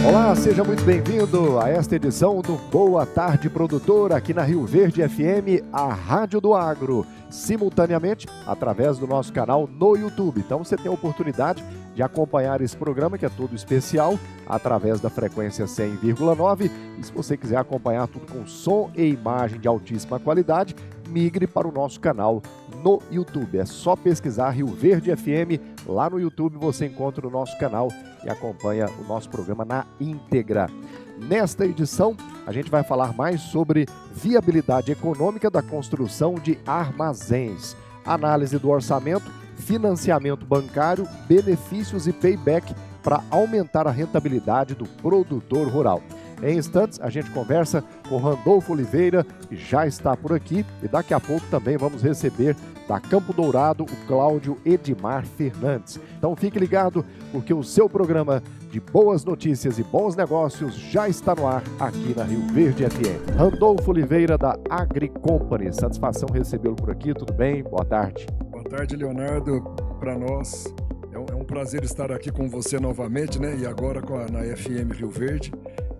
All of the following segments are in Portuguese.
Olá, seja muito bem-vindo a esta edição do Boa Tarde Produtor, aqui na Rio Verde FM, a Rádio do Agro, simultaneamente através do nosso canal no YouTube. Então você tem a oportunidade de acompanhar esse programa, que é todo especial, através da frequência 100,9. E se você quiser acompanhar tudo com som e imagem de altíssima qualidade, migre para o nosso canal no YouTube. É só pesquisar Rio Verde FM, lá no YouTube você encontra o nosso canal e acompanha o nosso programa na íntegra. Nesta edição, a gente vai falar mais sobre viabilidade econômica da construção de armazéns, análise do orçamento, financiamento bancário, benefícios e payback para aumentar a rentabilidade do produtor rural. Em instantes, a gente conversa com Randolfo Oliveira, que já está por aqui, e daqui a pouco também vamos receber da Campo Dourado o Cláudio Edmar Fernandes. Então fique ligado, porque o seu programa de boas notícias e bons negócios já está no ar aqui na Rio Verde FM. Randolfo Oliveira, da Agri Company. Satisfação recebê-lo por aqui, tudo bem? Boa tarde. Boa tarde, Leonardo. Para nós é um prazer estar aqui com você novamente, né? E agora na FM Rio Verde.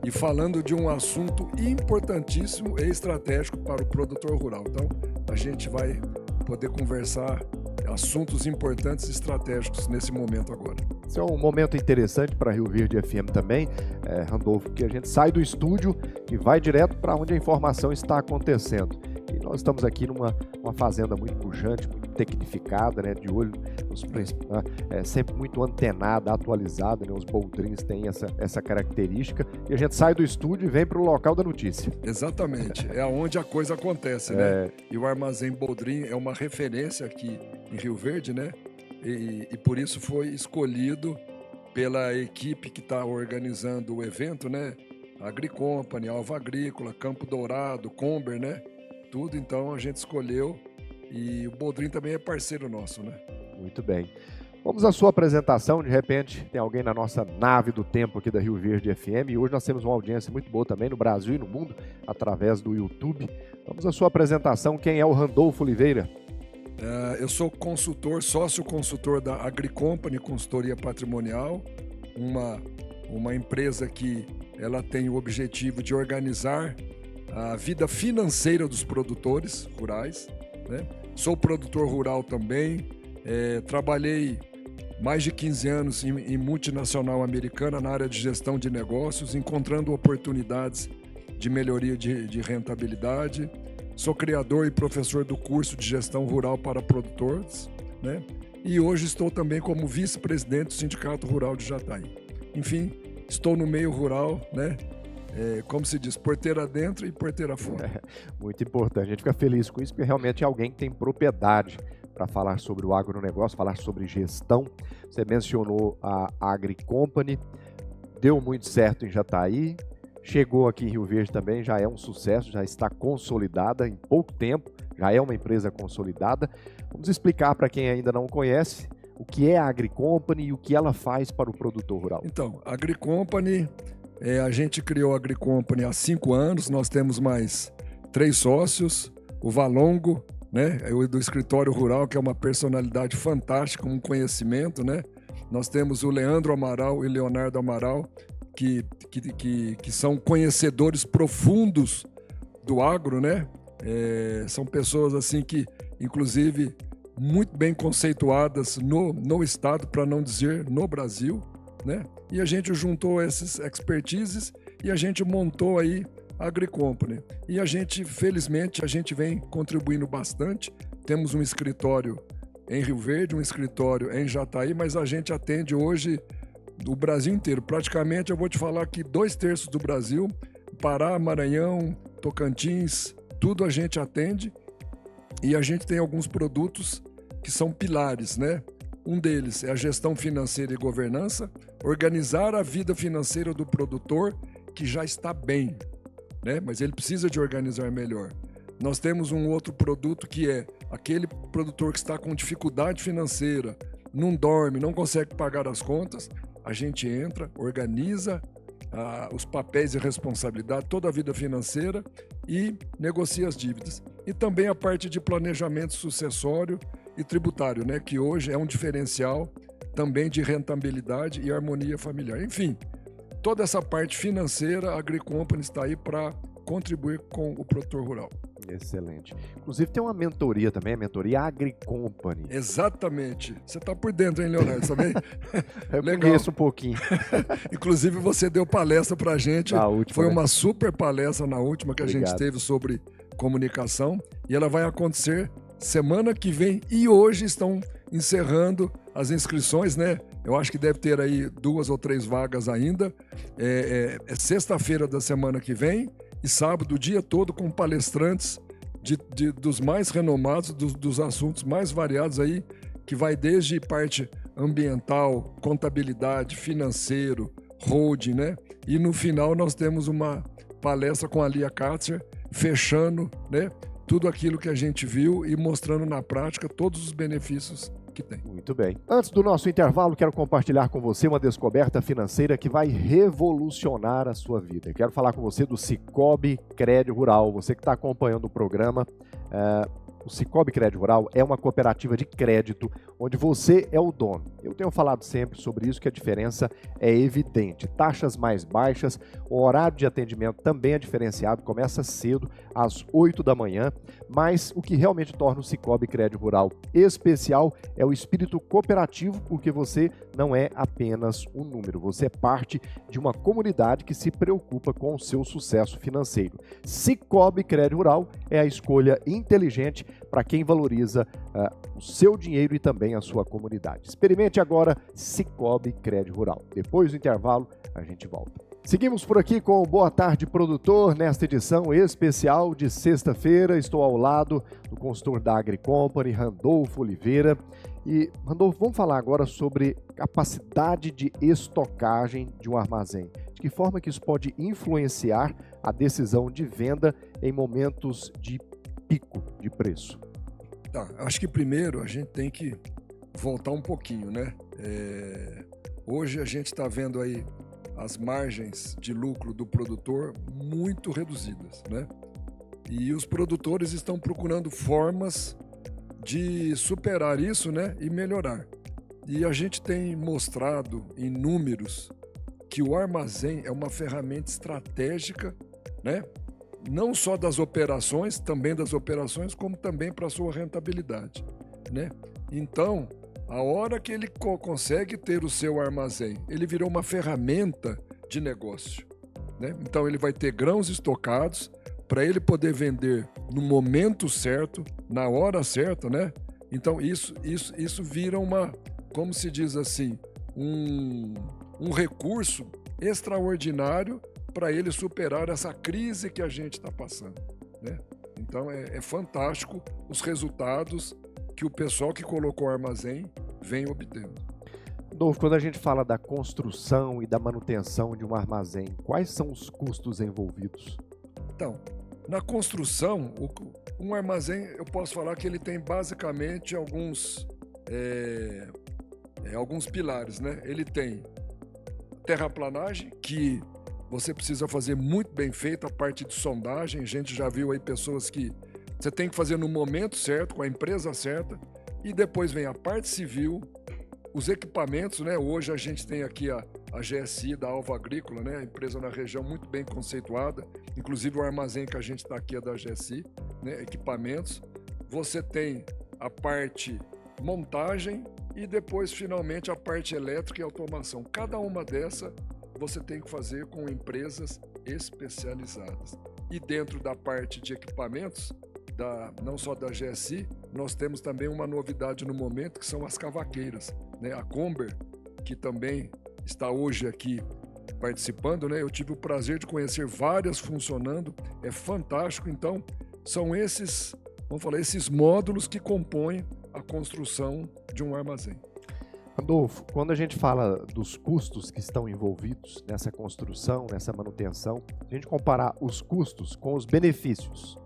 E falando de um assunto importantíssimo e estratégico para o produtor rural. Então, a gente vai poder conversar assuntos importantes e estratégicos nesse momento agora. Esse é um momento interessante para a Rio Verde FM também, Randolfo, que a gente sai do estúdio e vai direto para onde a informação está acontecendo. E nós estamos aqui numa fazenda muito pujante, muito tecnificada, né, de olho nos sempre muito antenada, atualizada, né, os boldrins têm essa característica, e a gente sai do estúdio e vem para o local da notícia. Exatamente, é onde a coisa acontece, né? E o Armazém Boldrin é uma referência aqui em Rio Verde, né? E por isso foi escolhido pela equipe que está organizando o evento, né? Agri Company, Alva Agrícola, Campo Dourado, Comber, né? Tudo, então a gente escolheu, e o Boldrin também é parceiro nosso, né? Muito bem. Vamos à sua apresentação. De repente tem alguém na nossa nave do tempo aqui da Rio Verde FM, e hoje nós temos uma audiência muito boa também no Brasil e no mundo, através do YouTube. Vamos à sua apresentação. Quem é o Randolfo Oliveira? Eu sou consultor, sócio-consultor da Agri Company, consultoria patrimonial, uma empresa que ela tem o objetivo de organizar a vida financeira dos produtores rurais, né? Sou produtor rural também, trabalhei mais de 15 anos em multinacional americana na área de gestão de negócios, encontrando oportunidades de melhoria de rentabilidade. Sou criador e professor do curso de gestão rural para produtores, né? E hoje estou também como vice-presidente do Sindicato Rural de Jataí. Enfim, estou no meio rural, né? Como se diz, porteira dentro e porteira fora. Muito importante, a gente fica feliz com isso, porque realmente é alguém que tem propriedade para falar sobre o agronegócio, falar sobre gestão. Você mencionou a Agri Company, deu muito certo em Jataí, chegou aqui em Rio Verde também, já é um sucesso, já está consolidada em pouco tempo, já é uma empresa consolidada. Vamos explicar para quem ainda não conhece o que é a Agri Company e o que ela faz para o produtor rural. Então, a Agri Company, a gente criou a Agri Company há 5 anos, nós temos mais 3 sócios, o Valongo, né, do escritório rural, que é uma personalidade fantástica, um conhecimento, né? Nós temos o Leandro Amaral e Leonardo Amaral, que são conhecedores profundos do agro, né? São pessoas assim que, inclusive, muito bem conceituadas no estado, para não dizer no Brasil, né? E a gente juntou essas expertises e a gente montou aí a Agri Company. E a gente, felizmente, a gente vem contribuindo bastante. Temos um escritório em Rio Verde, um escritório em Jataí, mas a gente atende hoje do Brasil inteiro. Praticamente, eu vou te falar que 2/3 do Brasil, Pará, Maranhão, Tocantins, tudo a gente atende. E a gente tem alguns produtos que são pilares, né? Um deles é a gestão financeira e governança, organizar a vida financeira do produtor que já está bem, né? Mas ele precisa de organizar melhor. Nós temos um outro produto que é aquele produtor que está com dificuldade financeira, não dorme, não consegue pagar as contas. A gente entra, organiza os papéis de responsabilidade, toda a vida financeira e negocia as dívidas. E também a parte de planejamento sucessório e tributário, né, que hoje é um diferencial também de rentabilidade e harmonia familiar. Enfim, toda essa parte financeira, a AgriCompany está aí para contribuir com o produtor rural. Excelente. Inclusive tem uma mentoria também, a mentoria AgriCompany. Exatamente. Você está por dentro, hein, Leonardo? Também? Eu Legal. conheço um pouquinho. Inclusive você deu palestra para a gente. Foi né? uma super palestra na última que Obrigado. A gente teve sobre comunicação e ela vai acontecer semana que vem e hoje estão encerrando as inscrições, né? Eu acho que deve ter aí 2 ou 3 vagas ainda. É sexta-feira da semana que vem e sábado o dia todo com palestrantes dos mais renomados, dos assuntos mais variados aí, que vai desde parte ambiental, contabilidade, financeiro, holding, né? E no final nós temos uma palestra com a Lia Katzer, fechando, né, tudo aquilo que a gente viu e mostrando na prática todos os benefícios que tem. Muito bem. Antes do nosso intervalo, quero compartilhar com você uma descoberta financeira que vai revolucionar a sua vida. Eu quero falar com você do Sicoob Crédito Rural. Você que está acompanhando o programa, o Sicoob Crédito Rural é uma cooperativa de crédito onde você é o dono. Eu tenho falado sempre sobre isso, que a diferença é evidente. Taxas mais baixas, o horário de atendimento também é diferenciado, começa cedo, às 8 da manhã, mas o que realmente torna o Sicoob Crédito Rural especial é o espírito cooperativo, porque você não é apenas um número, você é parte de uma comunidade que se preocupa com o seu sucesso financeiro. Sicoob Crédito Rural é a escolha inteligente para quem valoriza o seu dinheiro e também a sua comunidade. Experimente agora Sicoob Crédito Rural. Depois do intervalo, a gente volta. Seguimos por aqui com o Boa Tarde Produtor, nesta edição especial de sexta-feira. Estou ao lado do consultor da AgriCompany, Randolfo Oliveira. E, Randolfo, vamos falar agora sobre capacidade de estocagem de um armazém. De que forma que isso pode influenciar a decisão de venda em momentos de pico de preço? Tá, acho que primeiro a gente tem que voltar um pouquinho, né? Hoje a gente está vendo aí as margens de lucro do produtor muito reduzidas, né? E os produtores estão procurando formas de superar isso, né? E melhorar. E a gente tem mostrado em números que o armazém é uma ferramenta estratégica, né? Não só das operações, também das operações, como também para a sua rentabilidade, né? Então, a hora que ele consegue ter o seu armazém, ele virou uma ferramenta de negócio, né? Então, ele vai ter grãos estocados para ele poder vender no momento certo, na hora certa, né? Então, isso vira uma, como se diz assim, um recurso extraordinário para ele superar essa crise que a gente está passando, né? Então é fantástico os resultados que o pessoal que colocou o armazém vem obtendo. Rodolfo, quando a gente fala da construção e da manutenção de um armazém, quais são os custos envolvidos? Então, na construção, um armazém, eu posso falar que ele tem basicamente alguns pilares, né? Ele tem terraplanagem, que você precisa fazer muito bem feito a parte de sondagem. A gente já viu aí pessoas que você tem que fazer no momento certo, com a empresa certa, e depois vem a parte civil, os equipamentos, né? Hoje a gente tem aqui a GSI da Alva Agrícola, né? A empresa na região muito bem conceituada, inclusive o armazém que a gente está aqui é da GSI, né? Equipamentos. Você tem a parte montagem e depois finalmente a parte elétrica e automação. Cada uma dessa você tem que fazer com empresas especializadas. E dentro da parte de equipamentos, não só da GSI, nós temos também uma novidade no momento, que são as cavaqueiras, né? A Comber, que também está hoje aqui participando, né? Eu tive o prazer de conhecer várias funcionando, é fantástico. Então, são esses módulos que compõem a construção de um armazém. Randolfo, quando a gente fala dos custos que estão envolvidos nessa construção, nessa manutenção, se a gente comparar os custos com os benefícios,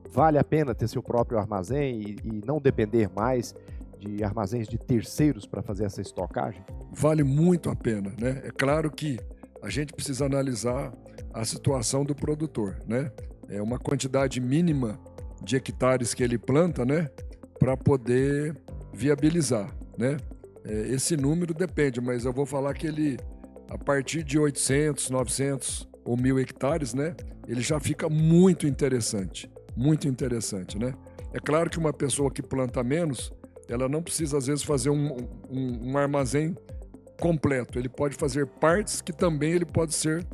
vale a pena ter seu próprio armazém e não depender mais de armazéns de terceiros para fazer essa estocagem? Vale muito a pena, né? É claro que a gente precisa analisar a situação do produtor, né? É uma quantidade mínima de hectares que ele planta, né? Para poder viabilizar, né? Esse número depende, mas eu vou falar que ele a partir de 800, 900 ou 1.000 hectares, né, ele já fica muito interessante, né? É claro que uma pessoa que planta menos, ela não precisa, às vezes, fazer um armazém completo. Ele pode fazer partes que também ele pode ser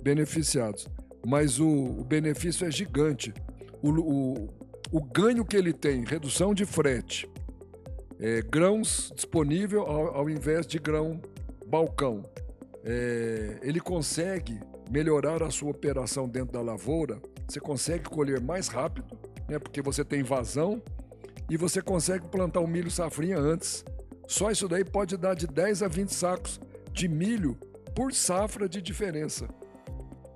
beneficiado. Mas o benefício é gigante. O ganho que ele tem, redução de frete, grãos disponível ao invés de grão balcão. Ele consegue melhorar a sua operação dentro da lavoura, você consegue colher mais rápido, né, porque você tem vazão, e você consegue plantar o milho safrinha antes. Só isso daí pode dar de 10 a 20 sacos de milho por safra de diferença.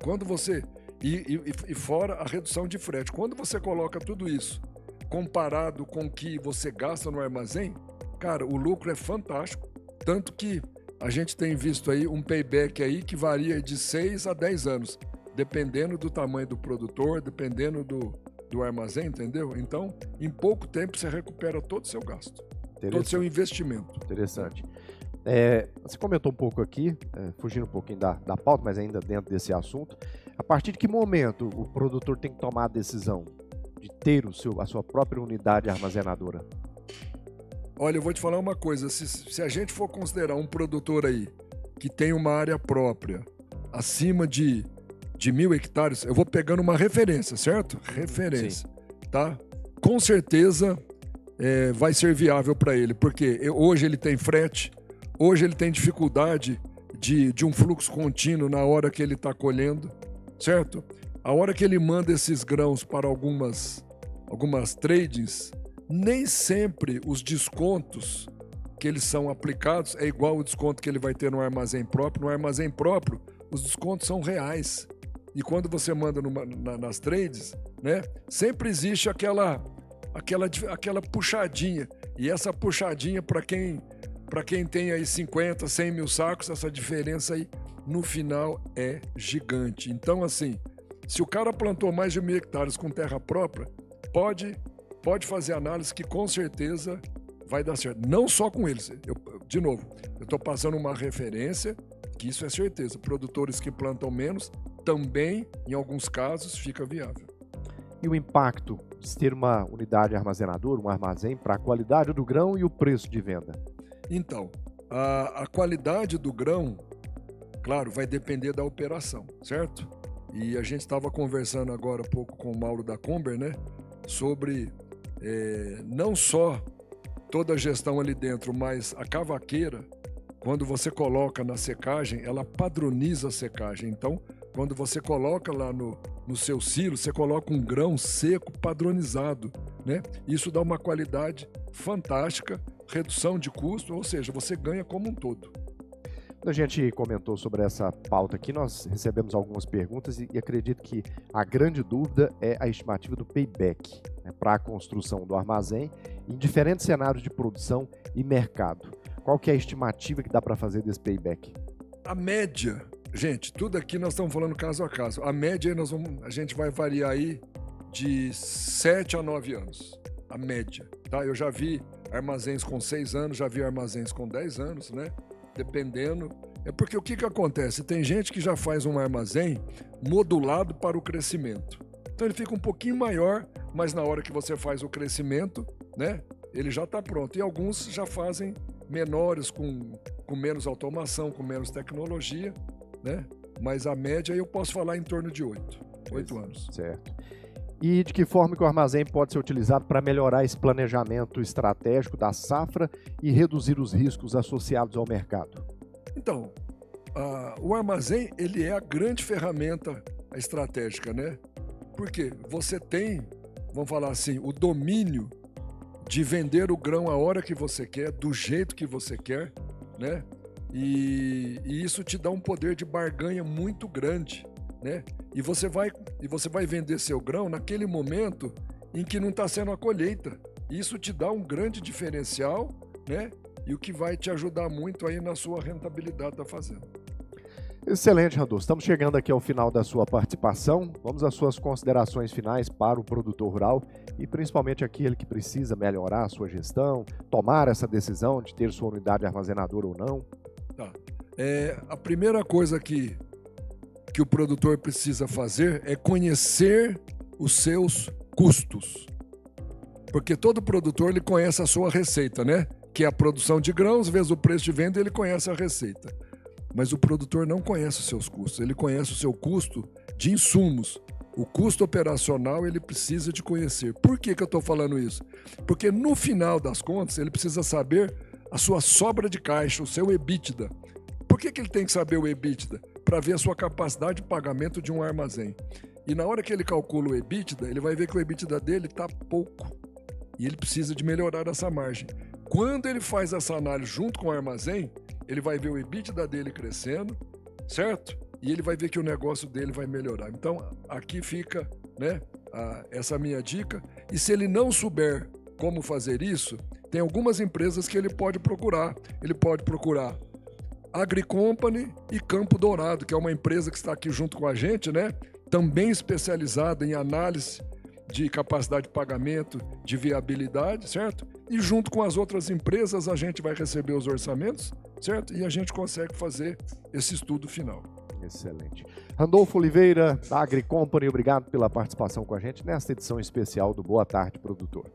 Quando você... E fora a redução de frete. Quando você coloca tudo isso comparado com o que você gasta no armazém, cara, o lucro é fantástico. Tanto que a gente tem visto aí um payback aí que varia de 6 a 10 anos, dependendo do tamanho do produtor, dependendo do armazém, entendeu? Então, em pouco tempo você recupera todo o seu gasto, todo o seu investimento. Interessante. Você comentou um pouco aqui, fugindo um pouquinho da pauta, mas ainda dentro desse assunto. A partir de que momento o produtor tem que tomar a decisão de ter a sua própria unidade armazenadora? Olha, eu vou te falar uma coisa, se a gente for considerar um produtor aí que tem uma área própria acima de 1.000 hectares, eu vou pegando uma referência, certo? Referência, sim, tá? Com certeza vai ser viável para ele, porque hoje ele tem frete, hoje ele tem dificuldade de um fluxo contínuo na hora que ele está colhendo, certo? A hora que ele manda esses grãos para algumas tradings, nem sempre os descontos que eles são aplicados é igual o desconto que ele vai ter no armazém próprio. No armazém próprio, os descontos são reais. E quando você manda nas trades, né, sempre existe aquela puxadinha. E essa puxadinha, para quem tem aí 50, 100 mil sacos, essa diferença aí no final é gigante. Então, assim, se o cara plantou mais de 1.000 hectares com terra própria, pode fazer análise que com certeza vai dar certo. Não só com eles. De novo, eu estou passando uma referência que isso é certeza. Produtores que plantam menos também, em alguns casos, fica viável. E o impacto de ter uma unidade armazenadora, um armazém, para a qualidade do grão e o preço de venda? Então, a qualidade do grão, claro, vai depender da operação, certo? E a gente estava conversando agora há pouco com o Mauro da Comber, né? Sobre não só toda a gestão ali dentro, mas a cavaqueira, quando você coloca na secagem, ela padroniza a secagem. Então, quando você coloca lá no seu silo, você coloca um grão seco padronizado, né? Isso dá uma qualidade fantástica, redução de custo, ou seja, você ganha como um todo. Quando a gente comentou sobre essa pauta aqui, nós recebemos algumas perguntas e acredito que a grande dúvida é a estimativa do payback, né, para a construção do armazém em diferentes cenários de produção e mercado. Qual que é a estimativa que dá para fazer desse payback? A média, gente, tudo aqui nós estamos falando caso a caso. A média a gente vai variar aí de 7 a 9 anos. A média, tá? Eu já vi armazéns com 6 anos, já vi armazéns com 10 anos, né? Dependendo. É porque o que acontece? Tem gente que já faz um armazém modulado para o crescimento. Então ele fica um pouquinho maior, mas na hora que você faz o crescimento, né, ele já está pronto. E alguns já fazem menores, com menos automação, com menos tecnologia, né? Mas a média eu posso falar em torno de 8 anos. Certo. E de que forma que o armazém pode ser utilizado para melhorar esse planejamento estratégico da safra e reduzir os riscos associados ao mercado? Então, o armazém ele é a grande ferramenta estratégica, né? Porque você tem, vamos falar assim, o domínio de vender o grão a hora que você quer, do jeito que você quer, né? E isso te dá um poder de barganha muito grande, né? E você vai vender seu grão naquele momento em que não está sendo a colheita. Isso te dá um grande diferencial, né? E o que vai te ajudar muito aí na sua rentabilidade da fazenda. Excelente, Randolfo. Estamos chegando aqui ao final da sua participação. Vamos às suas considerações finais para o produtor rural e principalmente aquele que precisa melhorar a sua gestão, tomar essa decisão de ter sua unidade armazenadora ou não. Tá. A primeira coisa que o produtor precisa fazer é conhecer os seus custos. Porque todo produtor ele conhece a sua receita, né? Que é a produção de grãos, vezes o preço de venda, ele conhece a receita. Mas o produtor não conhece os seus custos, ele conhece o seu custo de insumos. O custo operacional ele precisa de conhecer. Por que eu estou falando isso? Porque no final das contas ele precisa saber a sua sobra de caixa, o seu EBITDA. Por que ele tem que saber o EBITDA? Para ver a sua capacidade de pagamento de um armazém. E na hora que ele calcula o EBITDA, ele vai ver que o EBITDA dele está pouco. E ele precisa de melhorar essa margem. Quando ele faz essa análise junto com o armazém, ele vai ver o EBITDA dele crescendo, certo? E ele vai ver que o negócio dele vai melhorar. Então, aqui fica, né, essa minha dica. E se ele não souber como fazer isso, tem algumas empresas que ele pode procurar. Ele pode procurar AgriCompany e Campo Dourado, que é uma empresa que está aqui junto com a gente, né? Também especializada em análise de capacidade de pagamento, de viabilidade, certo? E junto com as outras empresas a gente vai receber os orçamentos, certo? E a gente consegue fazer esse estudo final. Excelente. Randolfo Oliveira, da AgriCompany, obrigado pela participação com a gente nesta edição especial do Boa Tarde, Produtor.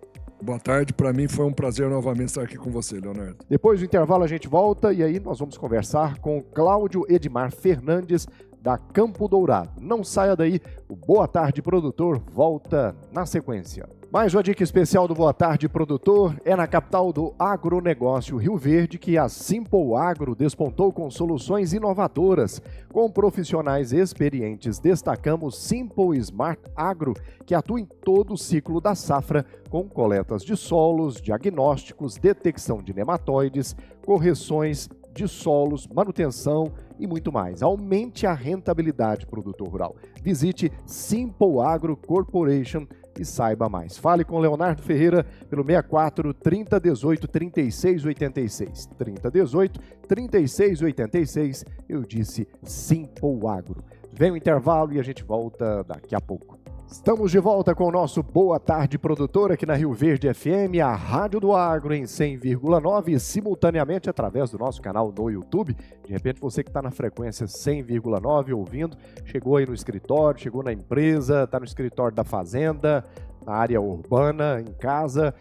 Boa tarde, para mim foi um prazer novamente estar aqui com você, Leonardo. Depois do intervalo a gente volta e aí nós vamos conversar com Cláudio Edmar Fernandes, da Campo Dourado. Não saia daí, o Boa Tarde Produtor volta na sequência. Mais uma dica especial do Boa Tarde Produtor é na capital do agronegócio Rio Verde que a Simple Agro despontou com soluções inovadoras. Com profissionais experientes, destacamos Simple Smart Agro, que atua em todo o ciclo da safra, com coletas de solos, diagnósticos, detecção de nematóides, correções de solos, manutenção e muito mais. Aumente a rentabilidade, produtor rural. Visite Simple Agro Corporation e saiba mais. Fale com Leonardo Ferreira pelo 64 3018 3686. 3018 3686. Eu disse Simple Agro. Vem o intervalo e a gente volta daqui a pouco. Estamos de volta com o nosso Boa Tarde Produtor aqui na Rio Verde FM, a Rádio do Agro em 100,9 simultaneamente através do nosso canal no YouTube. De repente você que está na frequência 100,9 ouvindo, chegou aí no escritório, chegou na empresa, está no escritório da fazenda, na área urbana, em casa.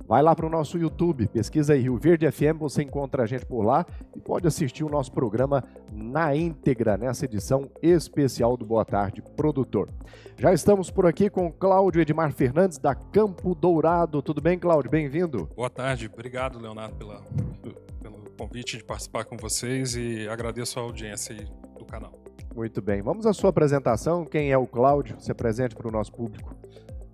Vai lá para o nosso YouTube, pesquisa aí Rio Verde FM, você encontra a gente por lá e pode assistir o nosso programa na íntegra, nessa edição especial do Boa Tarde Produtor. Já estamos por aqui com Cláudio Edmar Fernandes, da Campo Dourado. Tudo bem, Cláudio? Bem-vindo. Boa tarde, obrigado, Leonardo, pelo convite de participar com vocês e agradeço a audiência aí do canal. Muito bem, vamos à sua apresentação. Quem é o Cláudio? Se apresente para o nosso público.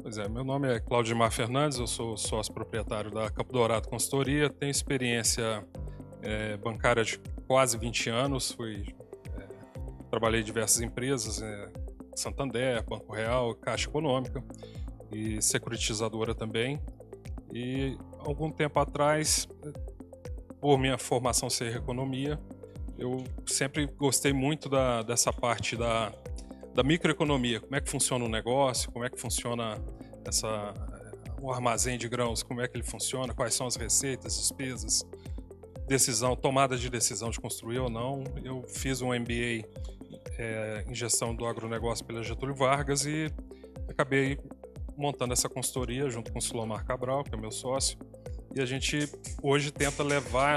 Pois é, meu nome é Cláudio Edmar Fernandes, eu sou sócio proprietário da Campo Dourado Consultoria, tenho experiência bancária de quase 20 anos, trabalhei em diversas empresas, Santander, Banco Real, Caixa Econômica e securitizadora também. E algum tempo atrás, por minha formação ser economia, eu sempre gostei muito dessa parte da microeconomia, como é que funciona o negócio, como é que funciona o armazém de grãos, como é que ele funciona, quais são as receitas, despesas, tomada de decisão de construir ou não. Eu fiz um MBA em gestão do agronegócio pela Getúlio Vargas e acabei montando essa consultoria junto com o Silomar Cabral, que é meu sócio, e a gente hoje tenta levar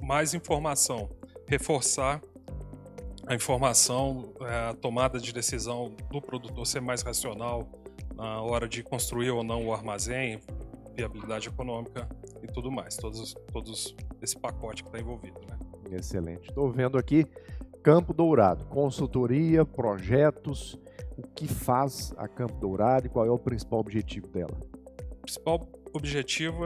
mais informação, reforçar a informação, a tomada de decisão do produtor ser mais racional na hora de construir ou não o armazém, viabilidade econômica e tudo mais, todos esse pacote que está envolvido, né? Excelente. Estou vendo aqui Campo Dourado, consultoria, projetos, o que faz a Campo Dourado e qual é o principal objetivo dela? O principal objetivo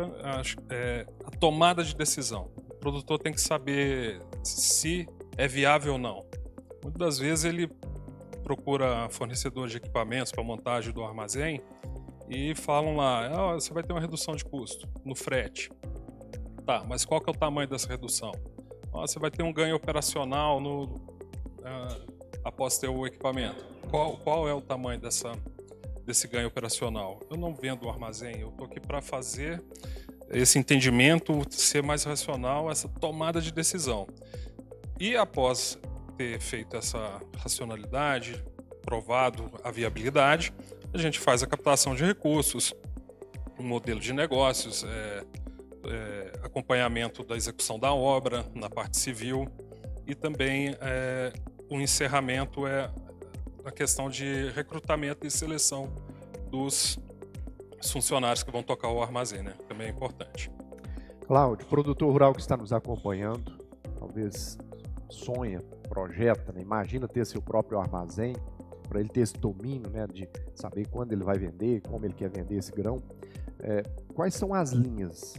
é a tomada de decisão. O produtor tem que saber se é viável ou não. Muitas das vezes ele procura fornecedor de equipamentos para montagem do armazém e falam lá, você vai ter uma redução de custo no frete. Tá, mas qual que é o tamanho dessa redução? Você vai ter um ganho operacional após ter o equipamento. Qual é o tamanho desse ganho operacional? Eu não vendo o armazém, eu estou aqui para fazer esse entendimento, ser mais racional, essa tomada de decisão. E após ter feito essa racionalidade, provado a viabilidade, a gente faz a captação de recursos, um modelo de negócios, acompanhamento da execução da obra na parte civil e também o encerramento é a questão de recrutamento e seleção dos funcionários que vão tocar o armazém, né? Também é importante. Cláudio, produtor rural que está nos acompanhando, talvez sonha, projeta, né? Imagina ter seu próprio armazém, para ele ter esse domínio, né, de saber quando ele vai vender, como ele quer vender esse grão. Quais são as linhas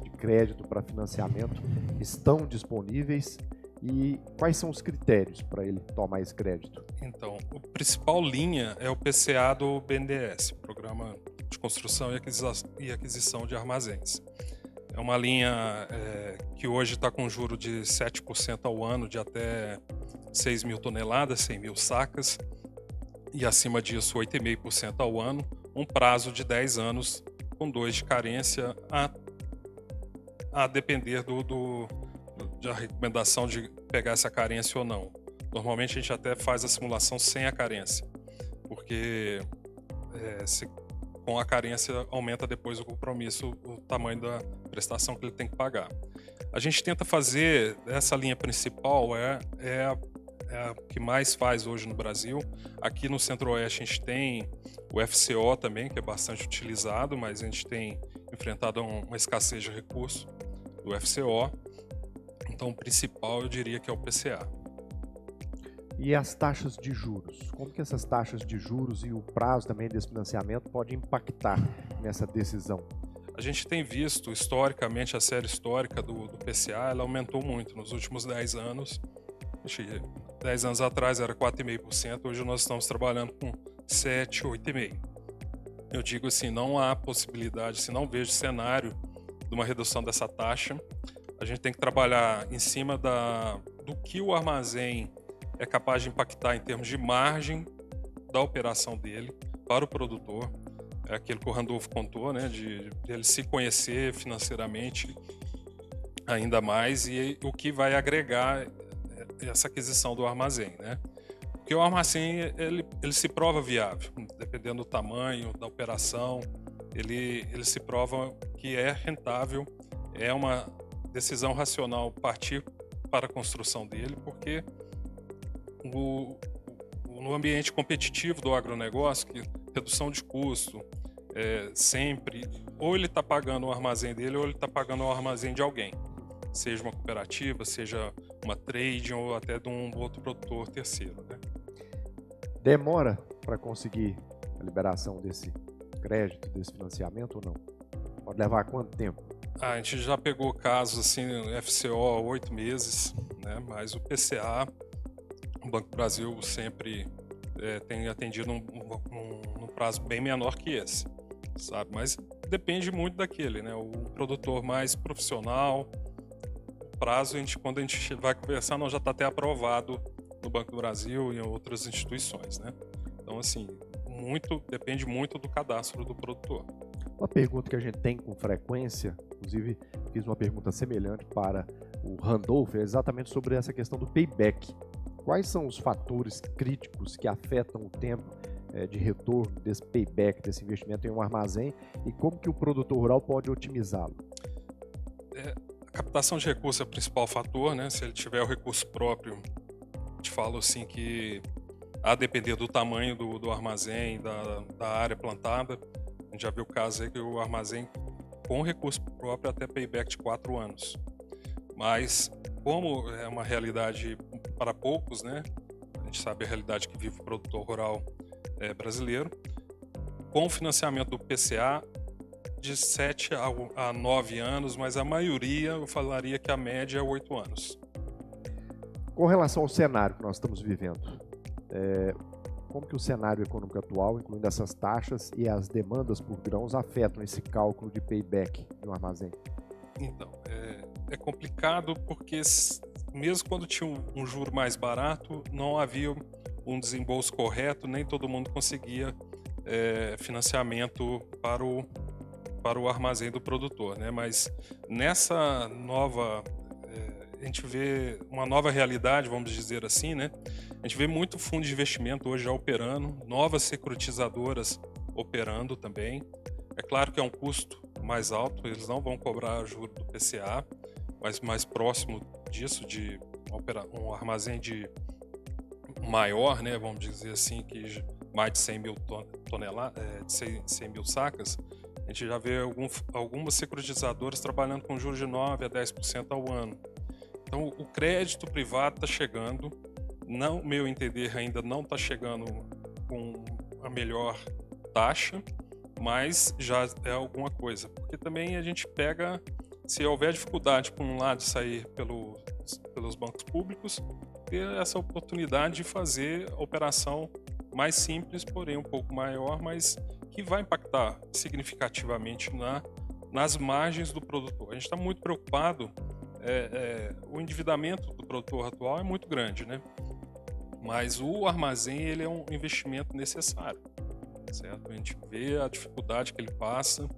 de crédito para financiamento que estão disponíveis e quais são os critérios para ele tomar esse crédito? Então, a principal linha é o PCA do BNDES, Programa de Construção e Aquisição de Armazéns. É uma linha que hoje está com juro de 7% ao ano, de até 6 mil toneladas, 100 mil sacas, e acima disso 8,5% ao ano, um prazo de 10 anos, com 2 de carência, a depender da recomendação de pegar essa carência ou não. Normalmente a gente até faz a simulação sem a carência, porque com a carência aumenta depois o compromisso, o tamanho da prestação que ele tem que pagar. A gente tenta fazer, essa linha principal é a que mais faz hoje no Brasil. Aqui no Centro-Oeste a gente tem o FCO também, que é bastante utilizado, mas a gente tem enfrentado uma escassez de recursos do FCO. Então o principal eu diria que é o PCA. E as taxas de juros? Como que essas taxas de juros e o prazo também desse financiamento pode impactar nessa decisão? A gente tem visto, historicamente, a série histórica do PCA, ela aumentou muito nos últimos 10 anos. 10 anos atrás era 4,5%, hoje nós estamos trabalhando com 7, 8,5%. Eu digo assim, não há possibilidade, se não vejo cenário de uma redução dessa taxa. A gente tem que trabalhar em cima do que o armazém é capaz de impactar em termos de margem da operação dele para o produtor. É aquilo que o Randolfo contou, né, de ele se conhecer financeiramente ainda mais e o que vai agregar essa aquisição do armazém, né? Porque o armazém ele se prova viável, dependendo do tamanho da operação, ele se prova que é rentável, é uma decisão racional partir para a construção dele, porque no ambiente competitivo do agronegócio, que redução de custo, sempre, ou ele está pagando o armazém dele ou ele está pagando o armazém de alguém, seja uma cooperativa, seja uma trade ou até de um outro produtor terceiro, né? Demora para conseguir a liberação desse crédito, desse financiamento ou não? Pode levar quanto tempo? A gente já pegou casos assim, FCO 8 meses, né? Mas o PCA, o Banco do Brasil sempre tem atendido num prazo bem menor que esse, sabe? Mas depende muito daquele, né? O produtor mais profissional, o prazo, quando a gente vai conversar, nós já está até aprovado no Banco do Brasil e em outras instituições, né? Então, assim, depende muito do cadastro do produtor. Uma pergunta que a gente tem com frequência, inclusive fiz uma pergunta semelhante para o Randolph, é exatamente sobre essa questão do payback. Quais são os fatores críticos que afetam o tempo de retorno desse payback, desse investimento em um armazém e como que o produtor rural pode otimizá-lo? A captação de recursos é o principal fator, né? Se ele tiver o recurso próprio, te falo assim que a depender do tamanho do armazém, da área plantada, a gente já viu casos aí que o armazém com recurso próprio até payback de 4 anos. Mas como é uma realidade para poucos, né? A gente sabe a realidade que vive o produtor rural brasileiro. Com o financiamento do PCA, de 7 a 9 anos, mas a maioria, eu falaria que a média é 8 anos. Com relação ao cenário que nós estamos vivendo, como que o cenário econômico atual, incluindo essas taxas e as demandas por grãos, afetam esse cálculo de payback no armazém? Então, é complicado porque mesmo quando tinha um juro mais barato, não havia um desembolso correto, nem todo mundo conseguia financiamento para o armazém do produtor, né? Mas nessa nova a gente vê uma nova realidade, vamos dizer assim, né? A gente vê muito fundo de investimento hoje já operando, novas securitizadoras operando também. É claro que é um custo mais alto, eles não vão cobrar juro do PCA, mas mais próximo disso, de um armazém de maior, né, vamos dizer assim, que mais de 100 mil toneladas, 100 mil sacas, a gente já vê algumas securitizadoras trabalhando com juros de 9% a 10% ao ano. Então, o crédito privado está chegando, no meu entender, ainda não está chegando com a melhor taxa, mas já é alguma coisa. Porque também a gente pega, se houver dificuldade, por um lado, de sair pelos bancos públicos, ter essa oportunidade de fazer a operação mais simples, porém um pouco maior, mas que vai impactar significativamente nas margens do produtor. A gente está muito preocupado, o endividamento do produtor atual é muito grande, né? Mas o armazém ele é um investimento necessário, certo? A gente vê a dificuldade que ele passa,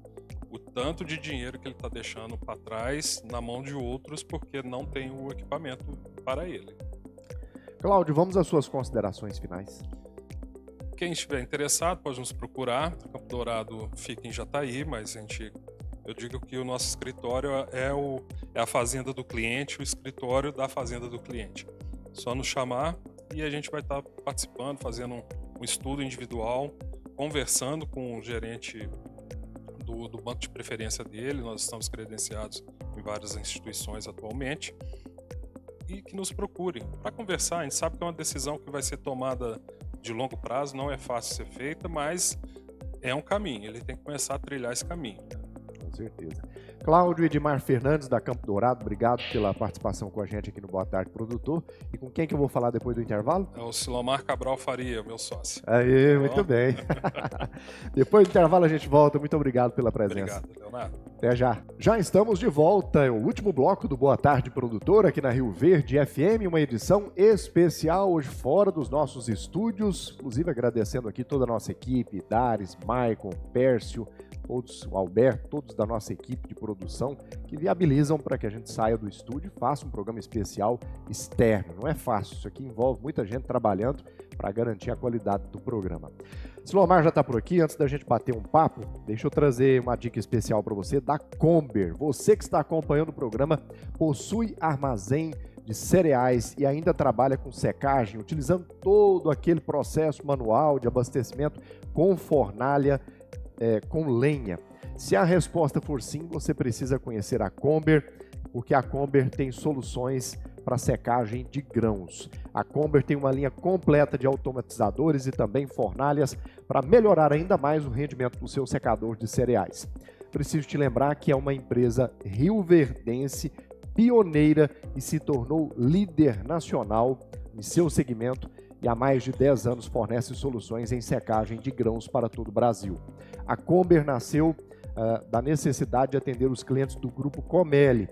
o tanto de dinheiro que ele está deixando para trás na mão de outros porque não tem o equipamento para ele. Cláudio, vamos às suas considerações finais. Quem estiver interessado pode nos procurar. A Campo Dourado fica em Jataí, mas eu digo que o nosso escritório é a fazenda do cliente, o escritório da fazenda do cliente. Só nos chamar e a gente vai estar participando, fazendo um estudo individual, conversando com o gerente do banco de preferência dele. Nós estamos credenciados em várias instituições atualmente. E que nos procurem para conversar. A gente sabe que é uma decisão que vai ser tomada de longo prazo, não é fácil ser feita, mas é um caminho, ele tem que começar a trilhar esse caminho. Com certeza. Cláudio Edmar Fernandes, da Campo Dourado, obrigado pela participação com a gente aqui no Boa Tarde Produtor. E com quem que eu vou falar depois do intervalo? É o Silomar Cabral Faria, meu sócio. Aí, muito bem. Depois do intervalo a gente volta. Muito obrigado pela presença. Obrigado, Leonardo. Até já. Já estamos de volta. É o último bloco do Boa Tarde Produtor aqui na Rio Verde FM, uma edição especial hoje fora dos nossos estúdios. Inclusive agradecendo aqui toda a nossa equipe, Dares, Maicon, Pércio, todos, o Alberto, todos da nossa equipe de produção que viabilizam para que a gente saia do estúdio e faça um programa especial externo. Não é fácil, isso aqui envolve muita gente trabalhando para garantir a qualidade do programa. Silomar já está por aqui. Antes da gente bater um papo, deixa eu trazer uma dica especial para você da Comber. Você que está acompanhando o programa, possui armazém de cereais e ainda trabalha com secagem, utilizando todo aquele processo manual de abastecimento com fornalha, com lenha. Se a resposta for sim, você precisa conhecer a Comber, porque a Comber tem soluções para secagem de grãos. A Comber tem uma linha completa de automatizadores e também fornalhas para melhorar ainda mais o rendimento do seu secador de cereais. Preciso te lembrar que é uma empresa rioverdense, pioneira e se tornou líder nacional em seu segmento e há mais de 10 anos fornece soluções em secagem de grãos para todo o Brasil. A Comber nasceu da necessidade de atender os clientes do Grupo Comelli,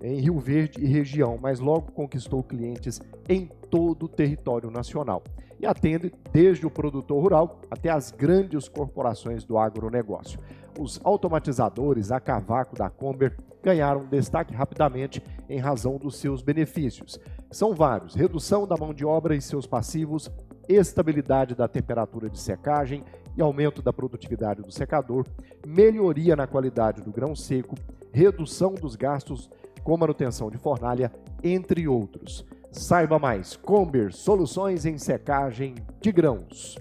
em Rio Verde e região, mas logo conquistou clientes em todo o território nacional. E atende desde o produtor rural até as grandes corporações do agronegócio. Os automatizadores a cavaco da Comber ganharam destaque rapidamente em razão dos seus benefícios. São vários: redução da mão de obra e seus passivos, estabilidade da temperatura de secagem e aumento da produtividade do secador, melhoria na qualidade do grão seco, redução dos gastos com manutenção de fornalha, entre outros. Saiba mais, Comber, soluções em secagem de grãos.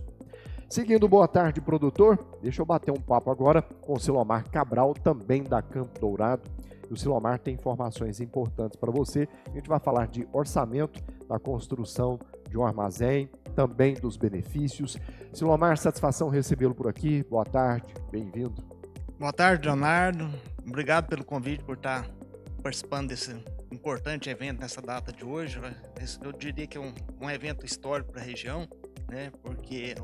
Seguindo Boa Tarde Produtor, deixa eu bater um papo agora com o Silomar Cabral, também da Campo Dourado. O Silomar tem informações importantes para você. A gente vai falar de orçamento, da construção de um armazém, também dos benefícios. Silomar, satisfação recebê-lo por aqui. Boa tarde, bem-vindo. Boa tarde, Leonardo. Obrigado pelo convite, por estar participando desse importante evento nessa data de hoje. Eu diria que é um evento histórico para a região, né? Porque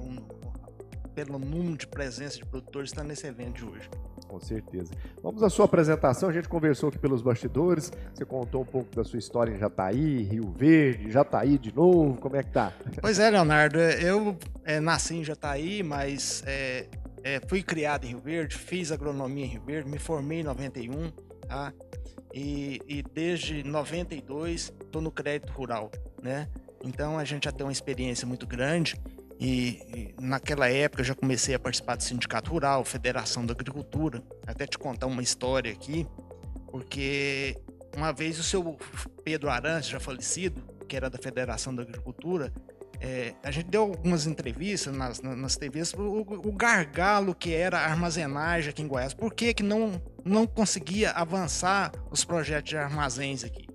pelo número de presença de produtores está nesse evento de hoje. Com certeza. Vamos à sua apresentação. A gente conversou aqui pelos bastidores. Você contou um pouco da sua história em Jataí, Rio Verde, Jataí de novo. Como é que tá? Pois é, Leonardo. Eu nasci em Jataí, mas fui criado em Rio Verde, fiz agronomia em Rio Verde, me formei em 91, tá? E desde 92 estou no crédito rural, né? Então a gente já tem uma experiência muito grande e naquela época eu já comecei a participar do Sindicato Rural, Federação da Agricultura. Até te contar uma história aqui, porque uma vez o seu Pedro Arantes, já falecido, que era da Federação da Agricultura, a gente deu algumas entrevistas nas TVs, o gargalo que era a armazenagem aqui em Goiás. Por que não conseguia avançar os projetos de armazéns aqui?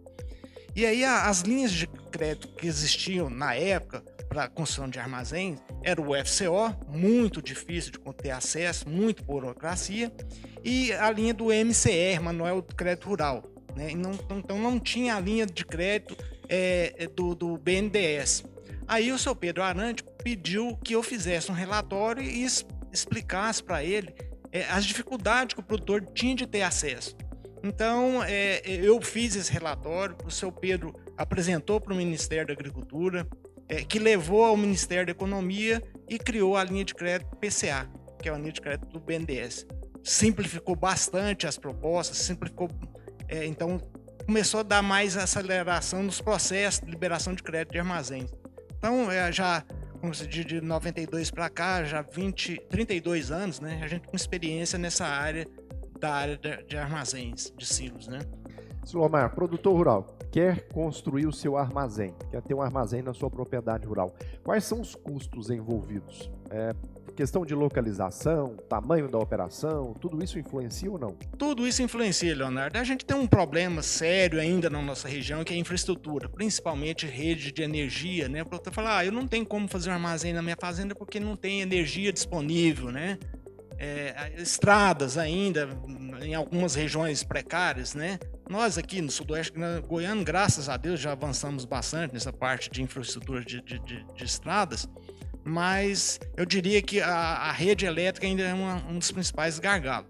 E aí as linhas de crédito que existiam na época para a construção de armazéns era o FCO, muito difícil de ter acesso, muito burocracia, e a linha do MCR, Manual do Crédito Rural, né? Então não tinha a linha de crédito do BNDES. Aí o seu Pedro Arantes pediu que eu fizesse um relatório e explicasse para ele as dificuldades que o produtor tinha de ter acesso. Então, eu fiz esse relatório, o seu Pedro apresentou para o Ministério da Agricultura, que levou ao Ministério da Economia e criou a linha de crédito PCA, que é a linha de crédito do BNDES. Simplificou bastante as propostas, então começou a dar mais aceleração nos processos de liberação de crédito de armazéns. Então, já, como se diz, de 92 para cá, já 32 anos, né? A gente com experiência nessa área, da área de armazéns, de silos, né? Silomar, produtor rural, quer construir o seu armazém, quer ter um armazém na sua propriedade rural. Quais são os custos envolvidos? Questão de localização, tamanho da operação, tudo isso influencia ou não? Tudo isso influencia, Leonardo. A gente tem um problema sério ainda na nossa região, que é a infraestrutura, principalmente rede de energia, né? O produtor fala, eu não tenho como fazer um armazém na minha fazenda porque não tem energia disponível, né? Estradas ainda, em algumas regiões precárias, né? Nós aqui no sudoeste goiano, graças a Deus, já avançamos bastante nessa parte de infraestrutura de estradas, mas eu diria que a rede elétrica ainda é um dos principais gargalos.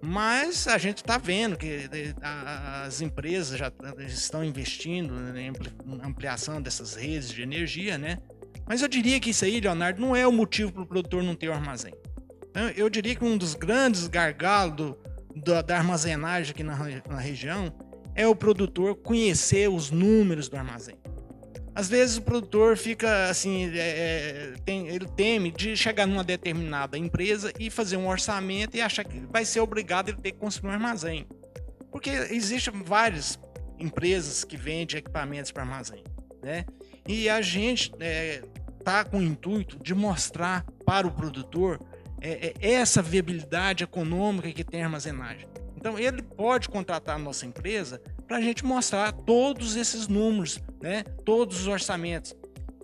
Mas a gente está vendo que as empresas já estão investindo em ampliação dessas redes de energia, né? Mas eu diria que isso aí, Leonardo, não é o motivo para o produtor não ter o armazém. Então, eu diria que um dos grandes gargalos da armazenagem aqui na região é o produtor conhecer os números do armazém. Às vezes o produtor fica assim, ele teme de chegar numa determinada empresa e fazer um orçamento e achar que vai ser obrigado ele ter que construir um armazém. Porque existem várias empresas que vendem equipamentos para armazém, né? E a gente está com o intuito de mostrar para o produtor essa viabilidade econômica que tem a armazenagem. Então ele pode contratar a nossa empresa para a gente mostrar todos esses números, né? Todos os orçamentos.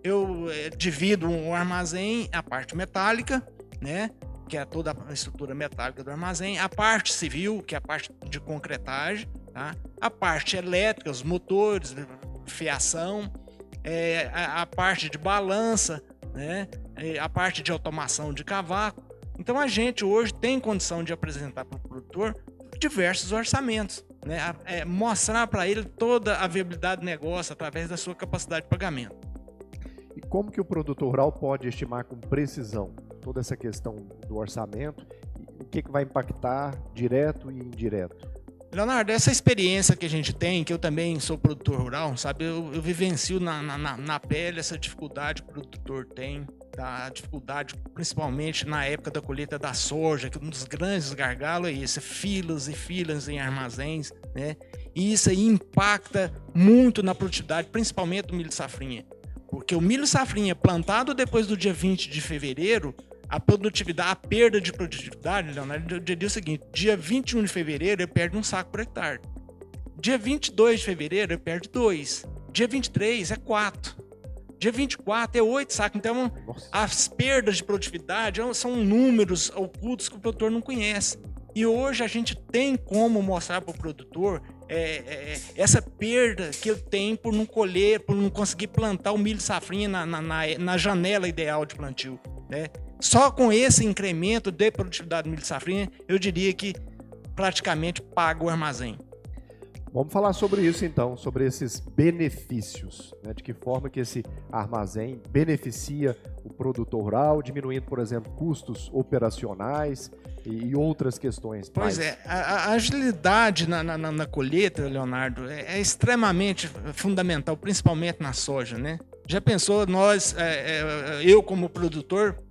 Eu divido um armazém, a parte metálica, né? Que é toda a estrutura metálica do armazém, a parte civil, que é a parte de concretagem, tá? A parte elétrica, os motores, fiação, a parte de balança, né? A parte de automação de cavaco. Então a gente hoje tem condição de apresentar para o produtor diversos orçamentos, né? Mostrar para ele toda a viabilidade do negócio através da sua capacidade de pagamento. E como que o produtor rural pode estimar com precisão toda essa questão do orçamento? O que vai impactar direto e indireto? Leonardo, essa experiência que a gente tem, que eu também sou produtor rural, sabe? Eu vivencio na pele essa dificuldade que o produtor tem, a dificuldade principalmente na época da colheita da soja, que um dos grandes gargalos é esse, filas e filas em armazéns, né? E isso aí impacta muito na produtividade, principalmente do milho safrinha. Porque o milho safrinha plantado depois do dia 20 de fevereiro, a produtividade, a perda de produtividade, Leonardo, eu diria o seguinte: dia 21 de fevereiro ele perde um saco por hectare. Dia 22 de fevereiro ele perde 2. Dia 23 é 4. Dia 24 é 8 sacos. Então, as perdas de produtividade são números ocultos que o produtor não conhece. E hoje a gente tem como mostrar para o produtor essa perda que ele tem por não colher, por não conseguir plantar o milho safrinha na janela ideal de plantio, né? Só com esse incremento de produtividade do milho safrinha, eu diria que praticamente paga o armazém. Vamos falar sobre isso então, sobre esses benefícios, né? De que forma que esse armazém beneficia o produtor rural, diminuindo, por exemplo, custos operacionais e outras questões. Pois é, a agilidade na colheita, Leonardo, é extremamente fundamental, principalmente na soja, né? Já pensou, eu como produtor,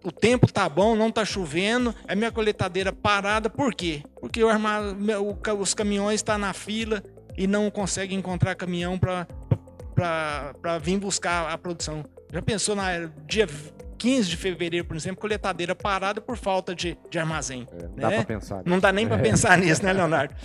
o tempo tá bom, não tá chovendo, é minha colheitadeira parada, por quê? Porque os caminhões estão na fila e não conseguem encontrar caminhão para vir buscar a produção. Já pensou dia 15 de fevereiro, por exemplo, colheitadeira parada por falta de armazém. Não né? dá para pensar nisso. Não dá nem para pensar nisso, né, Leonardo?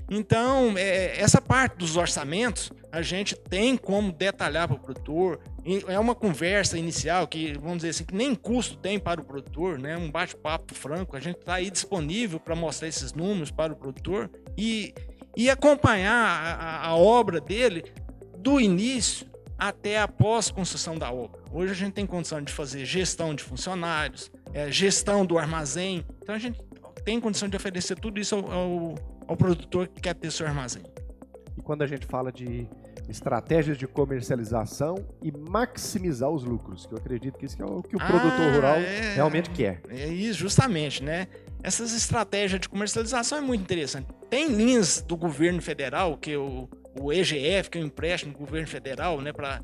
Então, essa parte dos orçamentos, a gente tem como detalhar para o produtor. É uma conversa inicial que, vamos dizer assim, que nem custo tem para o produtor, né? Um bate-papo franco. A gente está aí disponível para mostrar esses números para o produtor e acompanhar a obra dele do início até a pós-construção da obra. Hoje a gente tem condição de fazer gestão de funcionários, gestão do armazém. Então a gente tem condição de oferecer tudo isso ao produtor que quer ter seu armazém. E quando a gente fala de estratégias de comercialização e maximizar os lucros, que eu acredito que isso é o que o produtor rural realmente quer. É isso, justamente, né? Essas estratégias de comercialização é muito interessante. Tem linhas do governo federal, que o EGF, que é o empréstimo do governo federal, né, para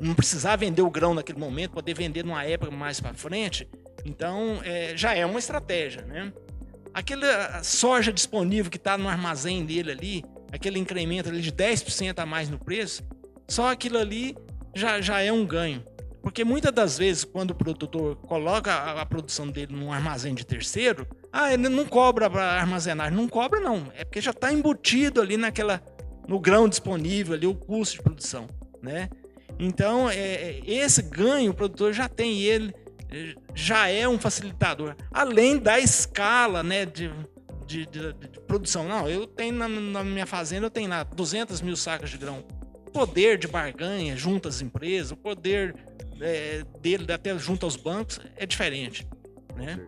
não precisar vender o grão naquele momento, poder vender numa época mais para frente. Então, já é uma estratégia, né? Aquela soja disponível que está no armazém dele ali, aquele incremento ali de 10% a mais no preço, só aquilo ali já é um ganho. Porque muitas das vezes, quando o produtor coloca a produção dele num armazém de terceiro, ele não cobra para armazenar. Não cobra, não. É porque já está embutido ali no grão disponível, ali, o custo de produção, né? Então, esse ganho o produtor já tem ele, já é um facilitador. Além da escala, né, de produção. Não, eu tenho na minha fazenda, eu tenho lá 200 mil sacas de grão. O poder de barganha junto às empresas, o poder dele até junto aos bancos é diferente, né?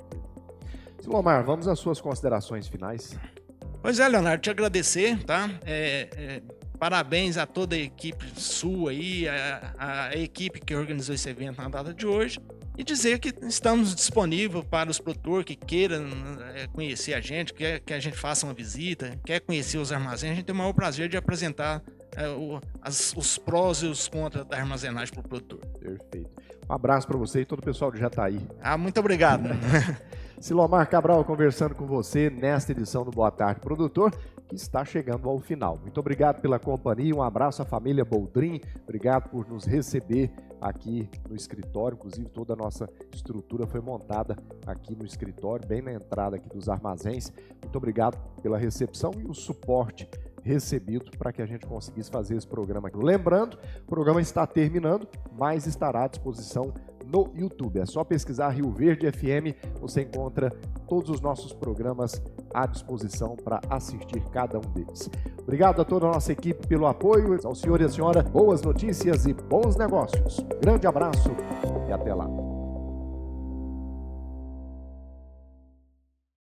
Silomar, vamos às suas considerações finais. Pois é, Leonardo, te agradecer, tá? Parabéns a toda a equipe sua aí, a equipe que organizou esse evento na data de hoje. E dizer que estamos disponíveis para os produtores que queiram conhecer a gente, quer que a gente faça uma visita, quer conhecer os armazéns. A gente tem o maior prazer de apresentar os prós e os contras da armazenagem para o produtor. Perfeito. Um abraço para você e todo o pessoal de Jataí. Muito obrigado. Silomar Cabral conversando com você nesta edição do Boa Tarde Produtor, que está chegando ao final. Muito obrigado pela companhia, um abraço à família Boldrin, obrigado por nos receber aqui no escritório, inclusive toda a nossa estrutura foi montada aqui no escritório, bem na entrada aqui dos armazéns. Muito obrigado pela recepção e o suporte recebido para que a gente conseguisse fazer esse programa aqui. Lembrando, o programa está terminando, mas estará à disposição no YouTube. É só pesquisar Rio Verde FM, você encontra todos os nossos programas à disposição para assistir cada um deles. Obrigado a toda a nossa equipe pelo apoio, ao senhor e à senhora, boas notícias e bons negócios. Grande abraço e até lá.